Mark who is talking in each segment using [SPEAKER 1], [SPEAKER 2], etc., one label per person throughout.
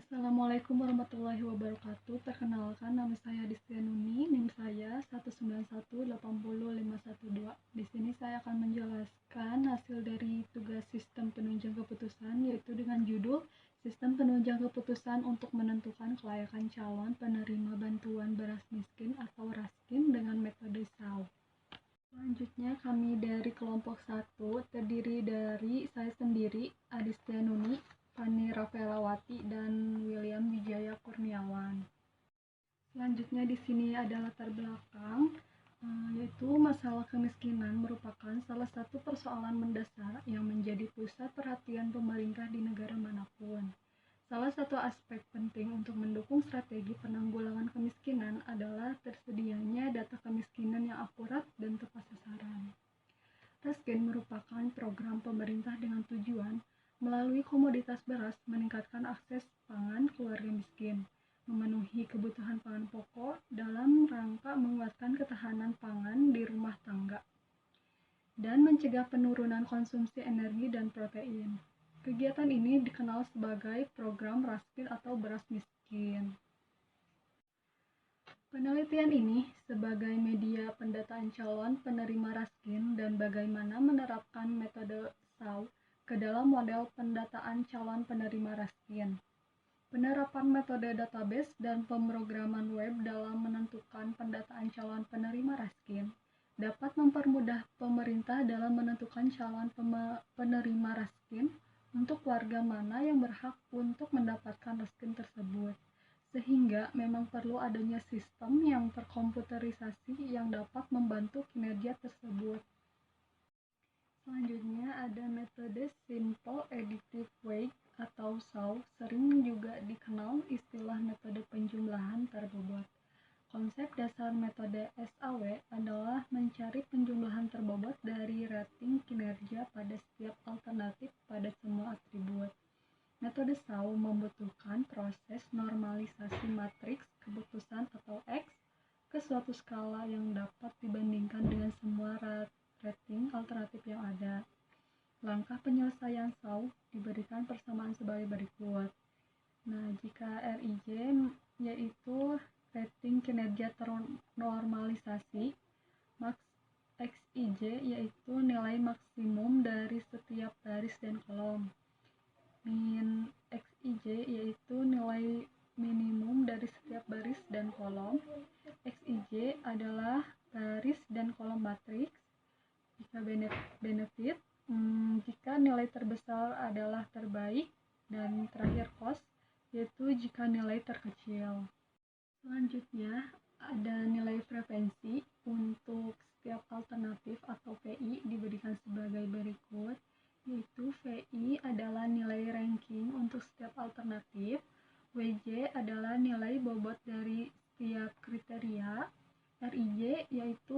[SPEAKER 1] Assalamualaikum warahmatullahi wabarakatuh. Perkenalkan, nama saya Distianuni, NIM saya 191800512. Di sini saya akan menjelaskan hasil dari tugas sistem penunjang keputusan, yaitu dengan judul Sistem Penunjang Keputusan untuk Menentukan Kelayakan Calon Penerima Bantuan Beras Miskin atau RASKIN dengan metode SAW. Selanjutnya kami dari kelompok 1 terdiri dari saya sendiri, Adistianuni, Fani Rafaelawati, dan William Wijaya Kurniawan. Selanjutnya di sini ada latar belakang, yaitu masalah kemiskinan merupakan salah satu persoalan mendasar yang menjadi pusat perhatian pemerintah di negara manapun. Salah satu aspek penting untuk mendukung strategi penanggulangan kemiskinan adalah tersedianya data kemiskinan yang akurat dan tepat sasaran. RASKIN merupakan program pemerintah dengan tujuan melalui komoditas beras meningkatkan akses pangan keluarga miskin, memenuhi kebutuhan pangan pokok dalam rangka menguatkan ketahanan pangan di rumah tangga, dan mencegah penurunan konsumsi energi dan protein. Kegiatan ini dikenal sebagai program RASKIN atau beras miskin. Penelitian ini sebagai media pendataan calon penerima RASKIN dan bagaimana menerapkan metode SAW ke dalam model pendataan calon penerima RASKIN. Penerapan metode database dan pemrograman web dalam menentukan pendataan calon penerima RASKIN dapat mempermudah pemerintah dalam menentukan calon penerima RASKIN untuk warga mana yang berhak untuk mendapatkan RASKIN tersebut, sehingga memang perlu adanya sistem yang terkomputerisasi yang dapat membantu kinerja tersebut. Selanjutnya ada metode Simple Additive Weight atau SAW, sering juga dikenal istilah metode penjumlahan terbobot. Konsep dasar metode SAW adalah mencari penjumlahan terbobot dari rating kinerja pada setiap alternatif pada semua atribut. Metode SAW membutuhkan proses normalisasi matriks keputusan atau X ke suatu skala yang dapat dibandingkan dengan semua rating alternatif yang ada. Langkah penyelesaian SAW diberikan persamaan sebagai berikut. Nah, jika RIJ yaitu rating kinerja ternormalisasi, max XIJ yaitu nilai maksimum dari setiap baris dan kolom. Min XIJ yaitu nilai minimum dari setiap baris dan kolom. XIJ adalah baris dan kolom matriks. Jika benefit, jika nilai terbesar adalah terbaik, dan terakhir cost, yaitu jika nilai terkecil. Selanjutnya ada nilai frekuensi untuk setiap alternatif atau VI diberikan sebagai berikut, yaitu VI adalah nilai ranking untuk setiap alternatif, WJ adalah nilai bobot dari setiap kriteria, RIJ yaitu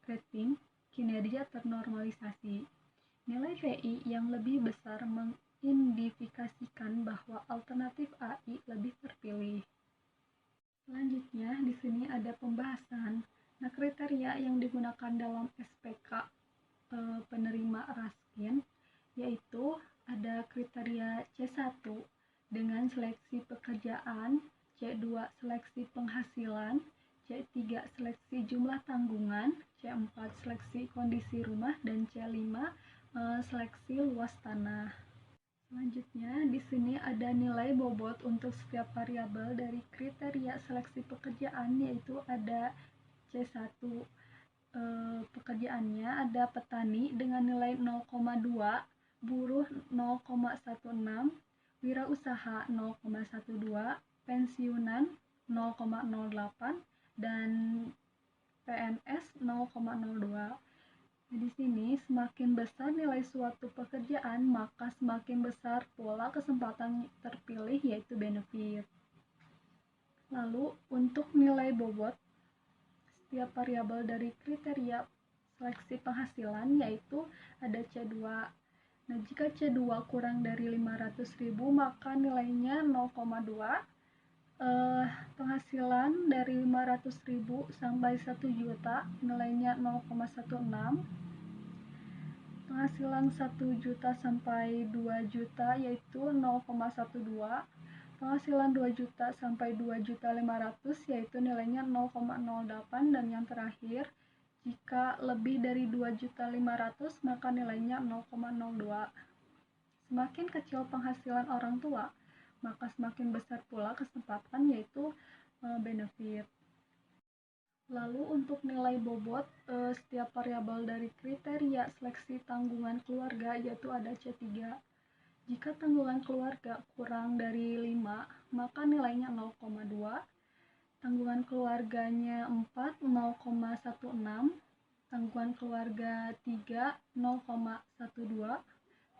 [SPEAKER 1] rating kinerja ternormalisasi. Nilai VI yang lebih besar mengindikasikan bahwa alternatif AI lebih terpilih. Selanjutnya di sini ada pembahasan. Nah, kriteria yang digunakan dalam SPK penerima RASKIN yaitu ada kriteria C1 dengan seleksi pekerjaan, C2 seleksi penghasilan, C3 seleksi jumlah tanggungan, C4 seleksi kondisi rumah, dan C5 seleksi luas tanah. Selanjutnya di sini ada nilai bobot untuk setiap variabel dari kriteria seleksi pekerjaan, yaitu ada C1 pekerjaannya ada petani dengan nilai 0,2, buruh 0,16, wirausaha 0,12, pensiunan 0,08, dan PNS 0,02. Di sini semakin besar nilai suatu pekerjaan, maka semakin besar pula kesempatan terpilih, yaitu benefit. Lalu untuk nilai bobot setiap variabel dari kriteria seleksi penghasilan yaitu ada C2. Nah, jika C2 kurang dari 500.000 maka nilainya 0,2. Penghasilan dari 500.000 sampai 1 juta nilainya 0,16. Penghasilan 1 juta sampai 2 juta yaitu 0,12. penghasilan 2 juta sampai 2.500.000 yaitu nilainya 0,08, dan yang terakhir jika lebih dari 2.500.000 maka nilainya 0,02. Semakin kecil penghasilan orang tua, maka semakin besar pula kesempatan yaitu benefit. Lalu untuk nilai bobot setiap variabel dari kriteria seleksi tanggungan keluarga yaitu ada C3. Jika tanggungan keluarga kurang dari 5, maka nilainya 0,2. Tanggungan keluarganya 4, 0,16. Tanggungan keluarga 3, 0,12.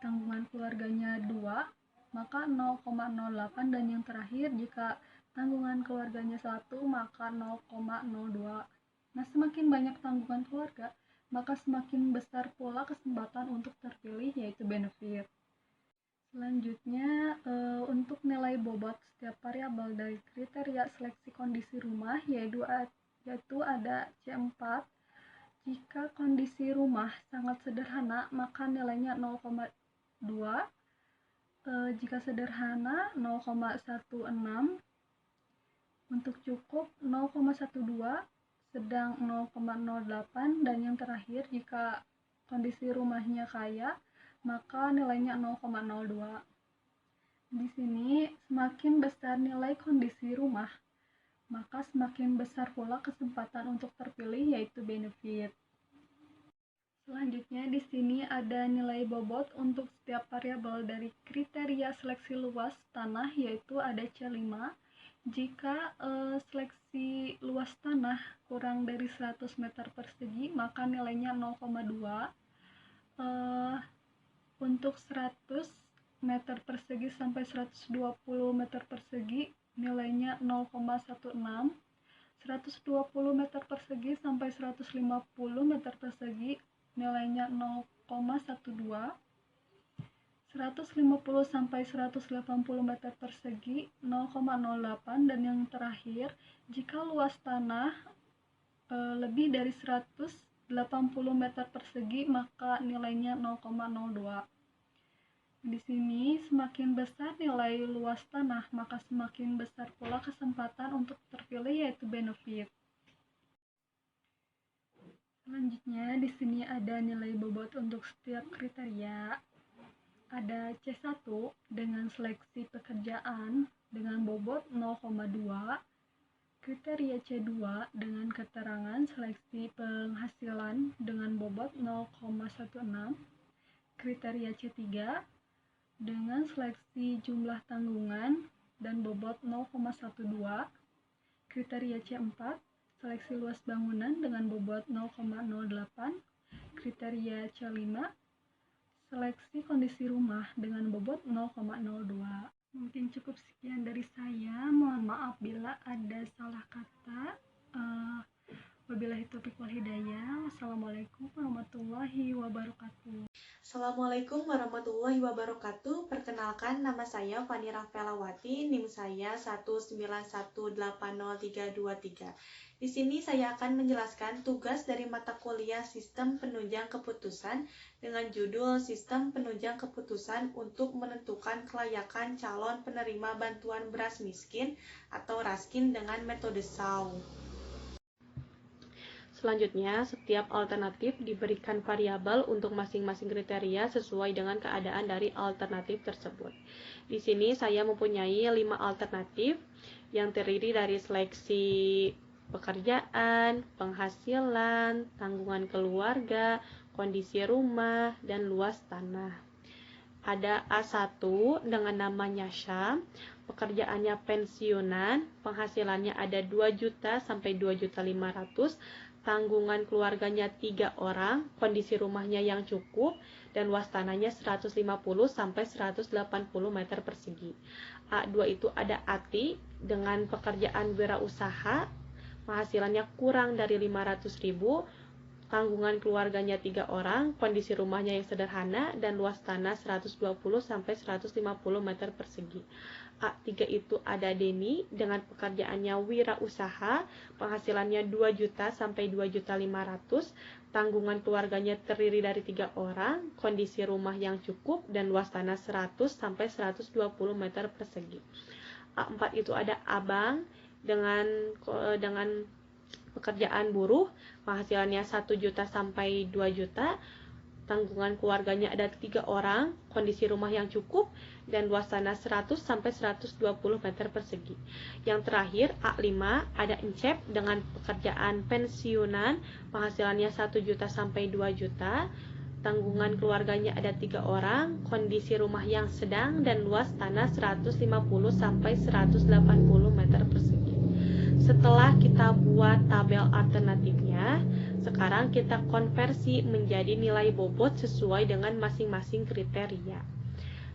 [SPEAKER 1] Tanggungan keluarganya 2, maka 0,08. Dan yang terakhir, jika tanggungan keluarganya 1, maka 0,02. Nah, semakin banyak tanggungan keluarga, maka semakin besar pula kesempatan untuk terpilih yaitu benefit. Selanjutnya, untuk nilai bobot setiap variabel dari kriteria seleksi kondisi rumah yaitu ada C4. Jika kondisi rumah sangat sederhana, maka nilainya 0,2. Jika sederhana 0,16. Untuk cukup 0,12, sedang 0,08, dan yang terakhir jika kondisi rumahnya kaya maka nilainya 0,02. Di sini semakin besar nilai kondisi rumah, maka semakin besar pula kesempatan untuk terpilih yaitu benefit. Selanjutnya di sini ada nilai bobot untuk setiap variabel dari kriteria seleksi luas tanah yaitu ada C5. Jika seleksi luas tanah kurang dari 100 meter persegi maka nilainya 0,2. Untuk 100 meter persegi sampai 120 meter persegi nilainya 0,16. 120 meter persegi sampai 150 meter persegi nilainya 0,12. 150 sampai 180 meter persegi 0,08. Dan yang terakhir, jika luas tanah lebih dari 180 meter persegi maka nilainya 0,02. Di sini semakin besar nilai luas tanah maka semakin besar pula kesempatan untuk terpilih yaitu benefit. Selanjutnya di sini ada nilai bobot untuk setiap kriteria. Ada C1 dengan seleksi pekerjaan dengan bobot 0,2. Kriteria C2 dengan keterangan seleksi penghasilan dengan bobot 0,16. Kriteria C3 dengan seleksi jumlah tanggungan dan bobot 0,12. Kriteria C4 seleksi luas bangunan dengan bobot 0,08. Kriteria C5 seleksi kondisi rumah dengan bobot 0,02. Mungkin cukup sekian dari saya. Mohon maaf bila ada salah kata. Wabillahi taufiq wal hidayah. Wassalamualaikum warahmatullahi wabarakatuh.
[SPEAKER 2] Assalamualaikum warahmatullahi wabarakatuh. Perkenalkan, nama saya Fani Rafelawati, NIM saya 191803323. Di sini saya akan menjelaskan tugas dari mata kuliah Sistem Penunjang Keputusan dengan judul Sistem Penunjang Keputusan untuk menentukan kelayakan calon penerima bantuan beras miskin atau RASKIN dengan metode SAW. Selanjutnya, setiap alternatif diberikan variabel untuk masing-masing kriteria sesuai dengan keadaan dari alternatif tersebut. Di sini saya mempunyai 5 alternatif yang terdiri dari seleksi pekerjaan, penghasilan, tanggungan keluarga, kondisi rumah, dan luas tanah. Ada A1 dengan namanya Syam, pekerjaannya pensiunan, penghasilannya ada 2 juta sampai 2.500.000, tanggungan keluarganya 3 orang, kondisi rumahnya yang cukup, dan luas tanahnya 150 sampai 180 meter persegi. A2 itu ada Ati dengan pekerjaan wirausaha, penghasilannya kurang dari 500.000, tanggungan keluarganya 3 orang, kondisi rumahnya yang sederhana, dan luas tanah 120 sampai 150 meter persegi. A3 itu ada Deni dengan pekerjaannya wirausaha, penghasilannya 2 juta sampai 2.500.000, tanggungan keluarganya terdiri dari 3 orang, kondisi rumah yang cukup, dan luas tanah 100 sampai 120 meter persegi. A4 itu ada abang dengan pekerjaan buruh, penghasilannya 1 juta sampai 2 juta, tanggungan keluarganya ada 3 orang, kondisi rumah yang cukup, dan luas tanah 100 sampai 120 meter persegi. Yang terakhir, A5 ada Encep dengan pekerjaan pensiunan, penghasilannya 1 juta sampai 2 juta, tanggungan keluarganya ada 3 orang, kondisi rumah yang sedang, dan luas tanah 150 sampai 180 meter persegi. Setelah kita buat tabel alternatifnya, sekarang kita konversi menjadi nilai bobot sesuai dengan masing-masing kriteria.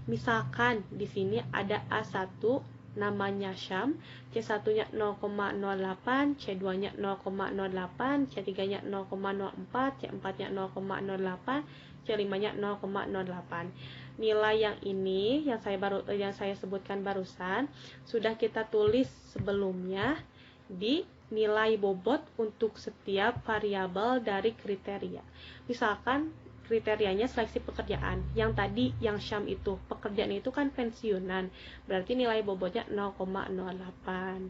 [SPEAKER 2] Misalkan di sini ada A1 namanya Syam, C1-nya 0,08, C2-nya 0,08, C3-nya 0,04, C4-nya 0,08, C5-nya 0,08. Nilai yang ini yang saya sebutkan barusan sudah kita tulis sebelumnya di nilai bobot untuk setiap variabel dari kriteria. Misalkan kriterianya seleksi pekerjaan. Yang tadi yang Syam itu, pekerjaan itu kan pensiunan, berarti nilai bobotnya 0,08.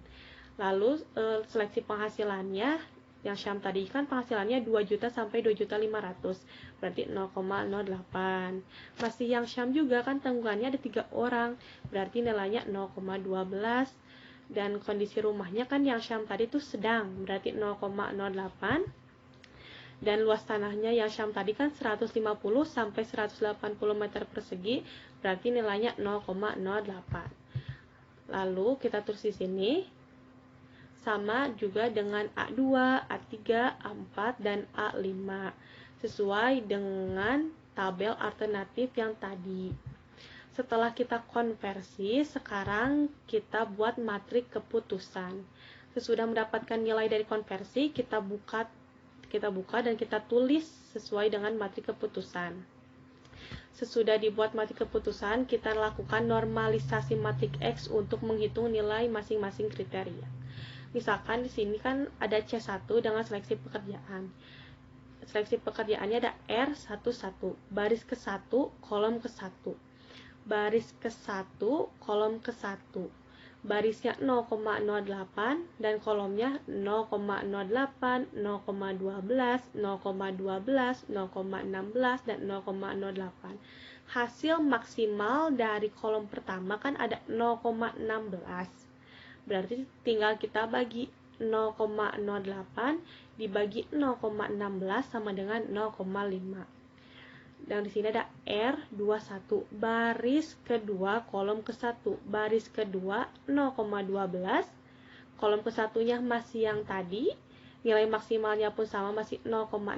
[SPEAKER 2] Lalu seleksi penghasilannya, yang Syam tadi kan penghasilannya 2 juta sampai 2 juta 500, berarti 0,08. Masih yang Syam juga kan tanggungannya ada 3 orang, berarti nilainya 0,12. Dan kondisi rumahnya kan yang Syam tadi itu sedang, berarti 0,08. Dan luas tanahnya yang Syam tadi kan 150 sampai 180 meter persegi, berarti nilainya 0,08. Lalu kita tulis di sini sama juga dengan A2, A3, A4, dan A5 sesuai dengan tabel alternatif yang tadi. Setelah kita konversi, sekarang kita buat matrik keputusan. Sesudah mendapatkan nilai dari konversi, kita buka dan kita tulis sesuai dengan matrik keputusan. Sesudah dibuat matrik keputusan, kita lakukan normalisasi matrik X untuk menghitung nilai masing-masing kriteria. Misalkan di sini kan ada C1 dengan seleksi pekerjaan. Seleksi pekerjaannya ada R11, baris ke-1, kolom ke-1. Baris ke-1, kolom ke-1. Barisnya 0,08 dan kolomnya 0,08, 0,12, 0,12, 0,16, dan 0,08. Hasil maksimal dari kolom pertama kan ada 0,16. Berarti tinggal kita bagi 0,08 dibagi 0,16 sama dengan 0,5. Dan di sini ada R21, baris kedua kolom ke-1, baris kedua 0,12, kolom ke-1-nya masih yang tadi, nilai maksimalnya pun sama masih 0,16,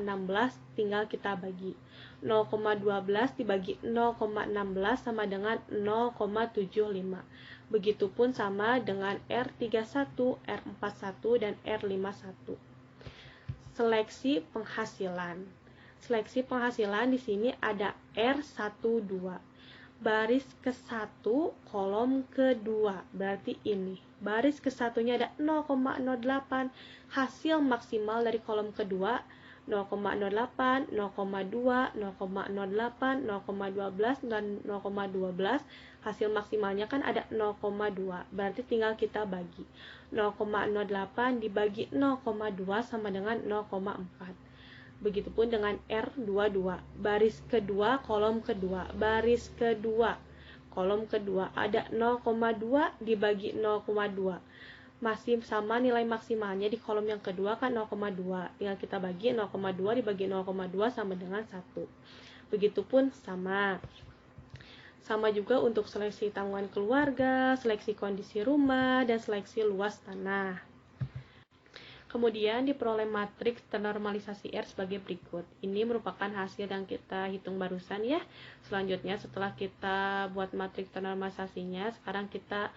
[SPEAKER 2] tinggal kita bagi 0,12 dibagi 0,16 sama dengan 0,75. Begitupun sama dengan R31, R41, dan R51. Seleksi penghasilan. Seleksi penghasilan di sini ada R12. Baris ke-1, kolom ke-2. Berarti ini. Baris ke-1-nya ada 0,08. Hasil maksimal dari kolom ke-2 0,08, 0,2, 0,08, 0,12, dan 0,12. Hasil maksimalnya kan ada 0,2. Berarti tinggal kita bagi. 0,08 dibagi 0,2 sama dengan 0,4. Begitupun dengan R22, baris kedua, kolom kedua, baris kedua, kolom kedua, ada 0,2 dibagi 0,2. Masih sama nilai maksimalnya di kolom yang kedua kan 0,2. Tinggal kita bagi 0,2 dibagi 0,2 sama dengan 1. Begitupun sama. Sama juga untuk seleksi tanggungan keluarga, seleksi kondisi rumah, dan seleksi luas tanah. Kemudian diperoleh matriks ternormalisasi R sebagai berikut. Ini merupakan hasil yang kita hitung barusan ya. Selanjutnya setelah kita buat matriks ternormalisasinya, sekarang kita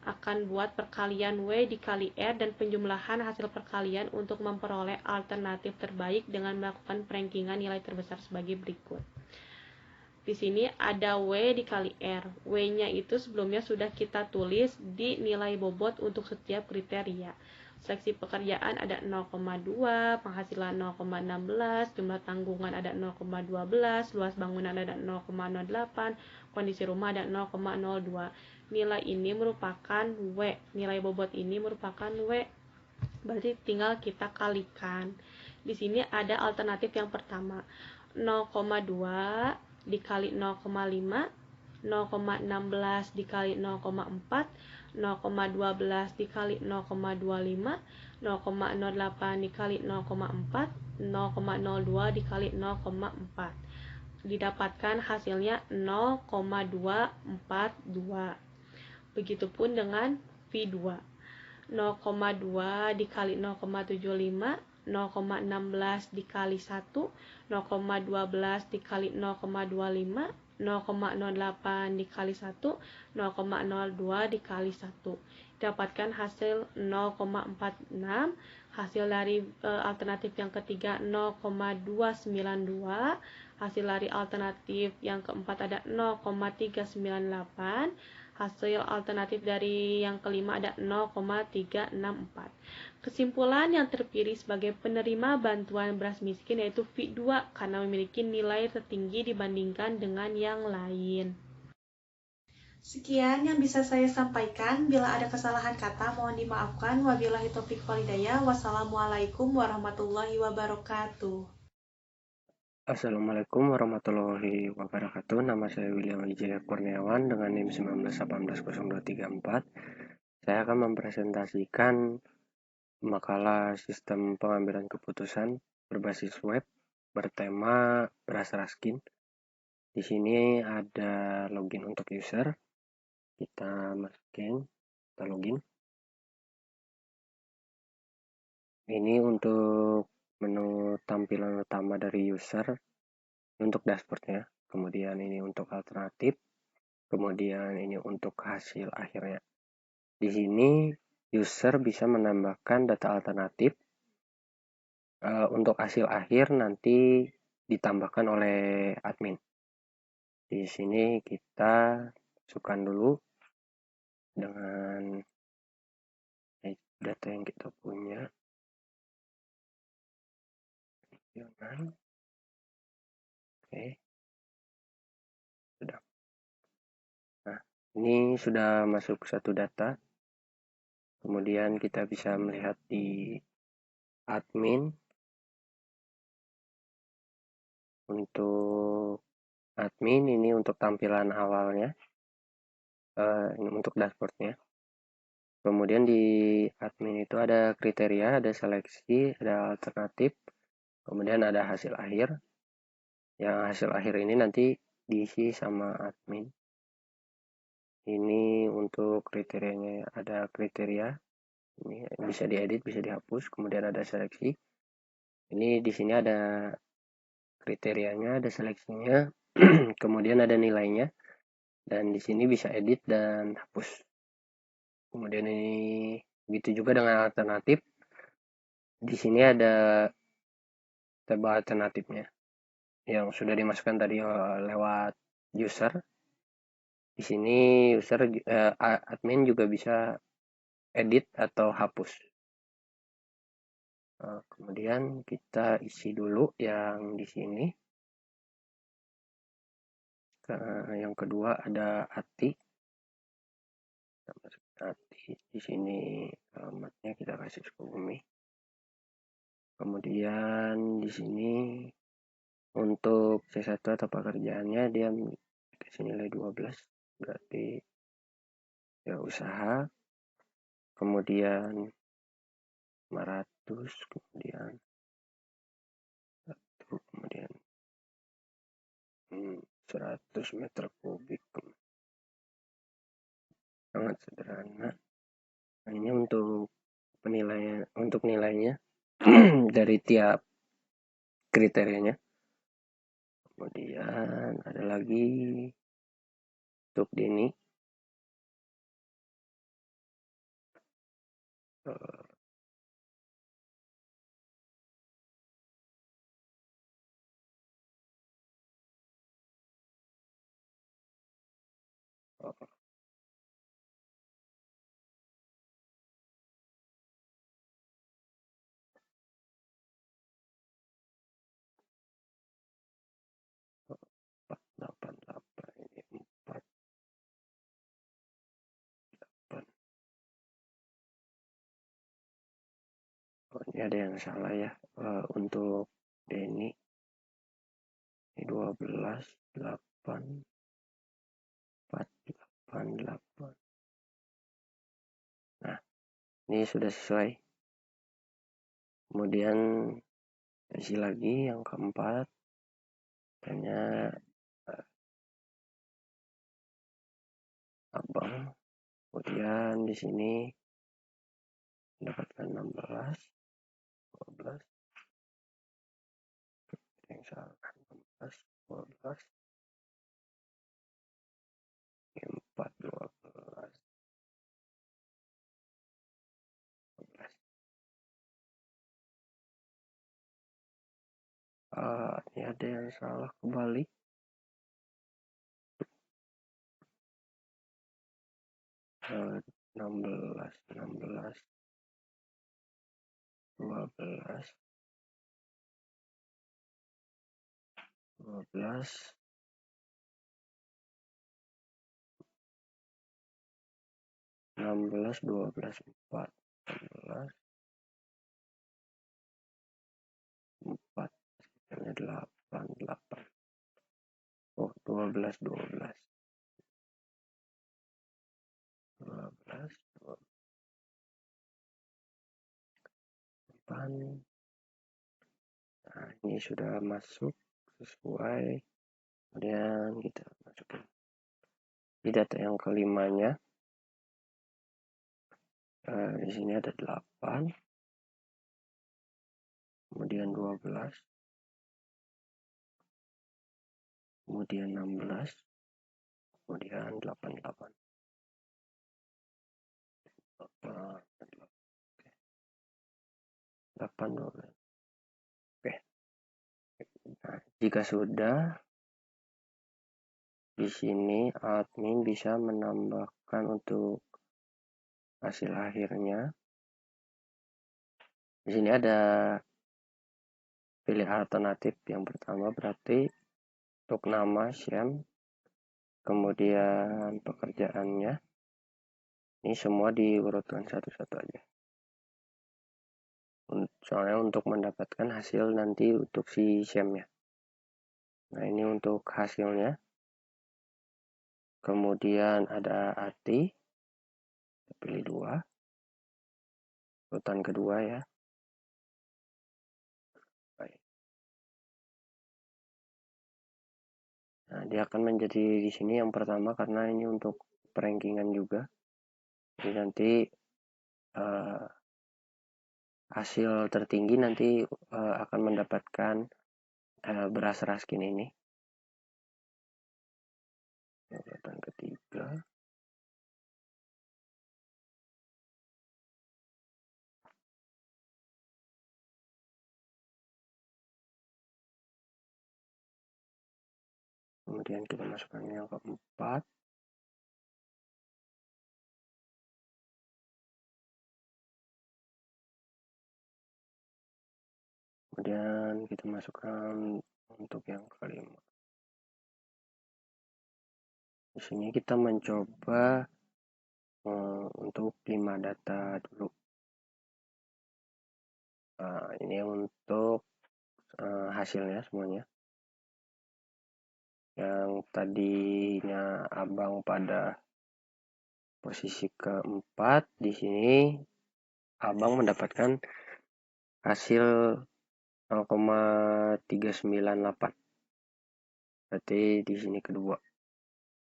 [SPEAKER 2] akan buat perkalian W dikali R dan penjumlahan hasil perkalian untuk memperoleh alternatif terbaik dengan melakukan perankingan nilai terbesar sebagai berikut. Di sini ada W dikali R. W-nya itu sebelumnya sudah kita tulis di nilai bobot untuk setiap kriteria. Seleksi pekerjaan ada 0,2, penghasilan 0,16, jumlah tanggungan ada 0,12, luas bangunan ada 0,08, kondisi rumah ada 0,02. nilai ini merupakan W, nilai bobot ini merupakan W. Berarti tinggal kita kalikan. Di sini ada alternatif yang pertama, 0,2 dikali 0,5, 0,16 dikali 0,4, 0,12 dikali 0,25, 0,08 dikali 0,4, 0,02 dikali 0,4. Didapatkan hasilnya 0,242. Begitupun dengan V2. 0,2 dikali 0,75, 0,16 dikali 1, 0,12 dikali 0,25, 0,08 dikali 1, 0,02 dikali 1. Dapatkan hasil 0,46. Hasil dari alternatif yang ketiga 0,292. Hasil dari alternatif yang keempat ada 0,398. Hasil alternatif dari yang kelima ada 0,364. Kesimpulan yang terpilih sebagai penerima bantuan beras miskin yaitu V2 karena memiliki nilai tertinggi dibandingkan dengan yang lain. Sekian yang bisa saya sampaikan. Bila ada kesalahan kata mohon dimaafkan. Wabillahi taufiq wal hidayah. Wassalamualaikum warahmatullahi wabarakatuh.
[SPEAKER 3] Assalamualaikum warahmatullahi wabarakatuh. Nama saya William Wijaya Kurniawan dengan NIM 19180234. Saya akan mempresentasikan makalah sistem pengambilan keputusan berbasis web bertema beras raskin. Di sini ada login untuk user. Kita masukin, kita login. Ini untuk menu tampilan utama dari user untuk dashboardnya. Kemudian ini untuk alternatif. Kemudian ini untuk hasil akhirnya. Di sini user bisa menambahkan data alternatif. Untuk hasil akhir nanti ditambahkan oleh admin. Di sini kita masukkan dulu dengan data yang kita punya. Oke. Sudah. Nah, ini sudah masuk satu data. Kemudian kita bisa melihat di admin. Untuk admin ini untuk tampilan awalnya. Ini untuk dashboardnya. Kemudian di admin itu ada kriteria, ada seleksi, ada alternatif, kemudian ada hasil akhir. Yang hasil akhir ini nanti diisi sama admin. Ini untuk kriterianya, ada kriteria, ini bisa diedit, bisa dihapus, kemudian ada seleksi. Ini di sini ada kriterianya, ada seleksinya, kemudian ada nilainya, dan di sini bisa edit dan hapus. Kemudian ini begitu juga dengan alternatif. Di sini ada tabel alternatifnya yang sudah dimasukkan tadi lewat user. Di sini user admin juga bisa edit atau hapus. Kemudian kita isi dulu yang di sini. Yang kedua ada arti. Di sini alamatnya kita kasih Sukabumi. Kemudian di sini untuk C1 atau pekerjaannya dia kasih nilai 12, berarti ya usaha. Kemudian 500, kemudian 1, kemudian 100 meter kubik. Sangat sederhana. Nah, ini untuk penilaian, untuk nilainya dari tiap kriterianya. Kemudian ada lagi untuk ini Ini ada yang salah ya. Untuk Denny ini 12, 8, 4, 8, 8. Nah, ini sudah sesuai. Kemudian isi lagi yang keempat. Hanya abang. Kemudian di sini mendapatkan 16, 12. Yang salah 16, 12. 4, 12, 12. Ini ada yang salah kembali. 16, 16, 12, 12, 16, 12, 4, 16, 4, ini 8, 8. Oh, 12, 12, 12, 8. Nah, ini sudah masuk sesuai. Kemudian kita masukin di data yang kelimanya. Di sini ada 8, kemudian 12, kemudian 16, kemudian 8, 8. 8, 12. Oke. Nah, jika sudah, di sini admin bisa menambahkan untuk hasil akhirnya. Di sini ada pilih alternatif yang pertama, berarti untuk nama SEM, kemudian pekerjaannya. Ini semua diurutkan satu-satu aja. Soalnya untuk mendapatkan hasil nanti untuk si SEM-nya. Nah, ini untuk hasilnya. Kemudian ada arti, pilih 2. Urutan kedua ya. Baik. Nah, dia akan menjadi di sini yang pertama karena ini untuk perankingan juga. Jadi nanti hasil tertinggi nanti akan mendapatkan beras raskin ini. Urutan ketiga. Kemudian kita masukkan yang keempat. Kemudian kita masukkan untuk yang kelima. Di sini kita mencoba untuk 5 data dulu. Ini untuk hasilnya semuanya. Yang tadinya abang pada posisi keempat, di sini abang mendapatkan hasil 0,398. Berarti di sini kedua.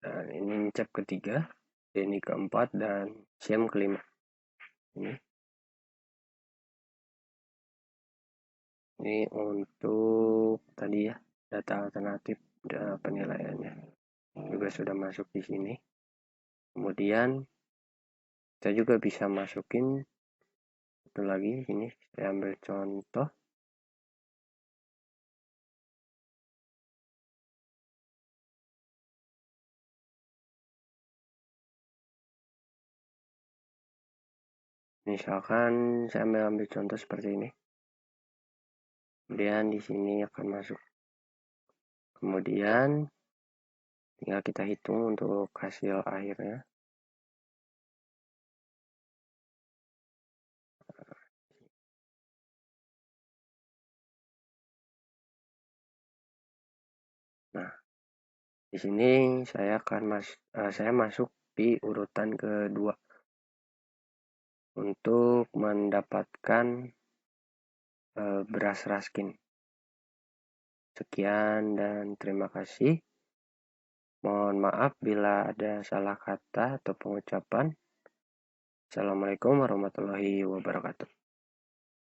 [SPEAKER 3] Dan ini cap ketiga, ini keempat, dan SEM kelima. Ini untuk tadi ya, data alternatif dan penilaiannya juga sudah masuk di sini. Kemudian kita juga bisa masukin satu lagi ini, saya ambil contoh. Misalkan saya ambil contoh seperti ini. Kemudian di sini akan masuk. Kemudian tinggal kita hitung untuk hasil akhirnya. Di sini saya masuk di urutan kedua untuk mendapatkan beras raskin. Sekian dan terima kasih. Mohon maaf bila ada salah kata atau pengucapan. Assalamualaikum warahmatullahi wabarakatuh.